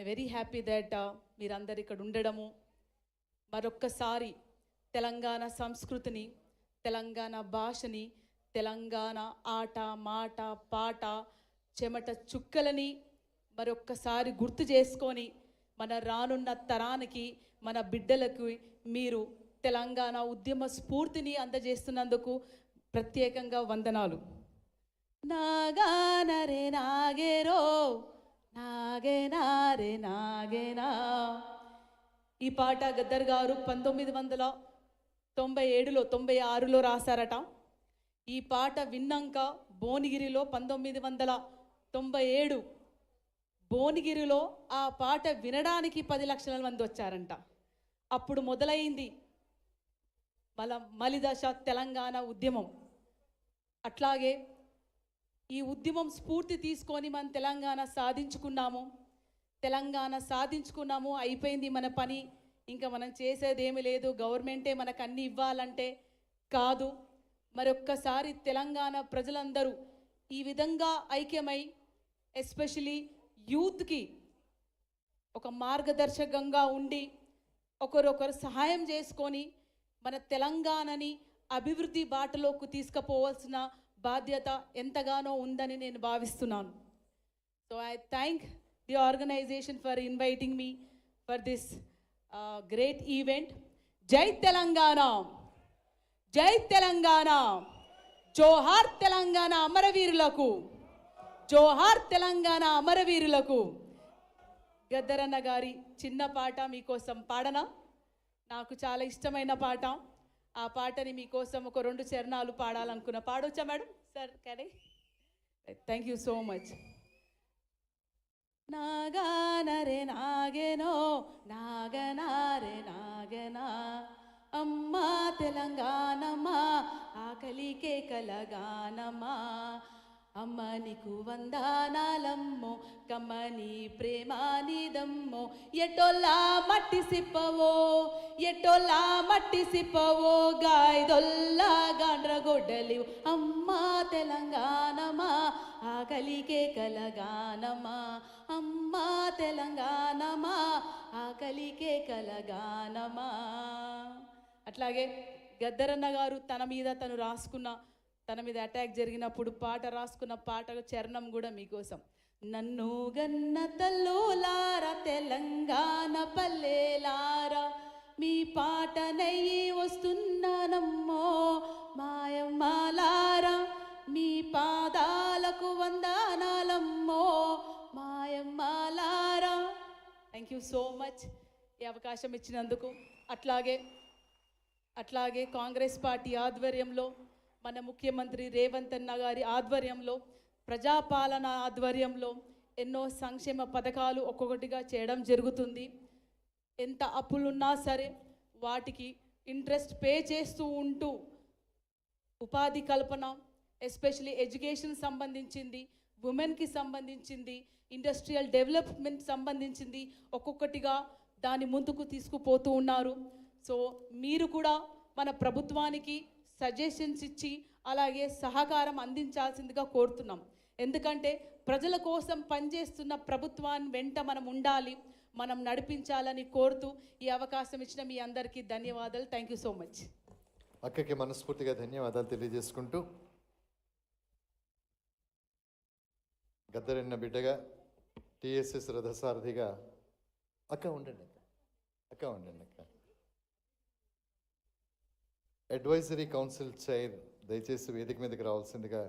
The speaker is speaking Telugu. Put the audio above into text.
ఐఎమ్ వెరీ హ్యాపీ దట్ మీరందరు ఇక్కడ ఉండడము. మరొక్కసారి తెలంగాణ సంస్కృతిని, తెలంగాణ భాషని, తెలంగాణ ఆట మాట పాట చెమట చుక్కలని మరొక్కసారి గుర్తు చేసుకొని మన రానున్న తరానికి, మన బిడ్డలకు మీరు తెలంగాణ ఉద్యమ స్ఫూర్తిని అందజేస్తున్నందుకు ప్రత్యేకంగా వందనాలు. నాగానరే నాగేరో నాగేనారే నాగేనా. ఈ పాట గద్దర్ గారు 1997లో 96లో రాశారట. ఈ పాట విన్నాక భువనగిరిలో 1997 భువనగిరిలో ఆ పాట వినడానికి 10 లక్షల మంది వచ్చారంట. అప్పుడు మొదలైంది మలిదశ తెలంగాణ ఉద్యమం. అట్లాగే ఈ ఉద్యమం స్ఫూర్తి తీసుకొని మనం తెలంగాణ సాధించుకున్నాము. అయిపోయింది మన పని, ఇంకా మనం చేసేది ఏమీ లేదు, గవర్నమెంటే మనకు అన్ని ఇవ్వాలంటే కాదు. మరొక్కసారి తెలంగాణ ప్రజలందరూ ఈ విధంగా ఐక్యమై ఎస్పెషలీ యూత్కి ఒక మార్గదర్శకంగా ఉండి ఒకరొకరు సహాయం చేసుకొని మన తెలంగాణని అభివృద్ధి బాటలోకి తీసుకుపోవాల్సిన బాధ్యత ఎంతగానో ఉందని నేను భావిస్తున్నాను. So I thank the organisation for inviting me for this great event. జై తెలంగాణ, జై తెలంగాణ, జోహార్ తెలంగాణ అమరవీరులకు, జోహార్ తెలంగాణ అమరవీరులకు. గద్దరన్న గారి చిన్న పాట మీకోసం పాడనా? నాకు చాలా ఇష్టమైన పాట. ఆ పాటని మీకోసం ఒక 2 చరణాలు పాడాలనుకున్నా. పాడొచ్చా మేడం? సార్ కానీ థ్యాంక్ యూ సో మచ్. నాగానరే నాగేనో నాగనారే నాగనా, అమ్మా తెలంగాణమా ఆకలికే కలగానమా, అమ్మ నీకు వందనాలమ్మో కమ్మని ప్రేమానిదమ్మో, ఎటోలా మట్టి సిప్పవో గాయదొల్లా గాండ్రగొడ్డలివు, అమ్మా తెలంగాణమా ఆకలికే కలగానమా, అమ్మా తెలంగాణమా ఆకలికే కలగానమా. అట్లాగే గద్దరన్న గారు తన మీద అటాక్ జరిగినప్పుడు పాట రాసుకున్న పాట చరణం కూడా మీకోసం. నన్ను గన్న తల్లులారా తెలంగాణ పల్లెలారా, మీ పాట నయ్యి వస్తున్నానమ్మో మాయమ్మాలారా, మీ పాదాలకు వందనాలమ్మో మాయమ్మాలారా. థ్యాంక్ యూ సో మచ్ ఈ అవకాశం ఇచ్చినందుకు. అట్లాగే కాంగ్రెస్ పార్టీ ఆధ్వర్యంలో, మన ముఖ్యమంత్రి రేవంత్ అన్న గారి ఆధ్వర్యంలో, ప్రజాపాలన ఆధ్వర్యంలో ఎన్నో సంక్షేమ పథకాలు ఒక్కొక్కటిగా చేయడం జరుగుతుంది. ఎంత అప్పులున్నా సరే వాటికి ఇంట్రెస్ట్ పే చేస్తూ ఉంటూ ఉపాధి కల్పన, ఎస్పెషలీ ఎడ్యుకేషన్ సంబంధించింది, ఉమెన్కి సంబంధించింది, ఇండస్ట్రియల్ డెవలప్మెంట్ సంబంధించింది ఒక్కొక్కటిగా దాని ముందుకు తీసుకుపోతూ ఉన్నారు. సో మీరు కూడా మన ప్రభుత్వానికి సజెషన్స్ ఇచ్చి అలాగే సహకారం అందించాల్సిందిగా కోరుతున్నాం. ఎందుకంటే ప్రజల కోసం పనిచేస్తున్న ప్రభుత్వాన్ని వెంట మనం ఉండాలి, మనం నడిపించాలని కోరుతూ ఈ అవకాశం ఇచ్చిన మీ అందరికీ ధన్యవాదాలు. Thank you so much. అక్కకి మనస్ఫూర్తిగా ధన్యవాదాలు తెలియజేసుకుంటూ, గద్దరన్న బిడ్డగా టీఎస్ఎస్ రథసారథిగా అక్క ఉండండి అడ్వైజరీ కౌన్సిల్ చైర్ దయచేసి వేదిక మీదకి రావాల్సిందిగా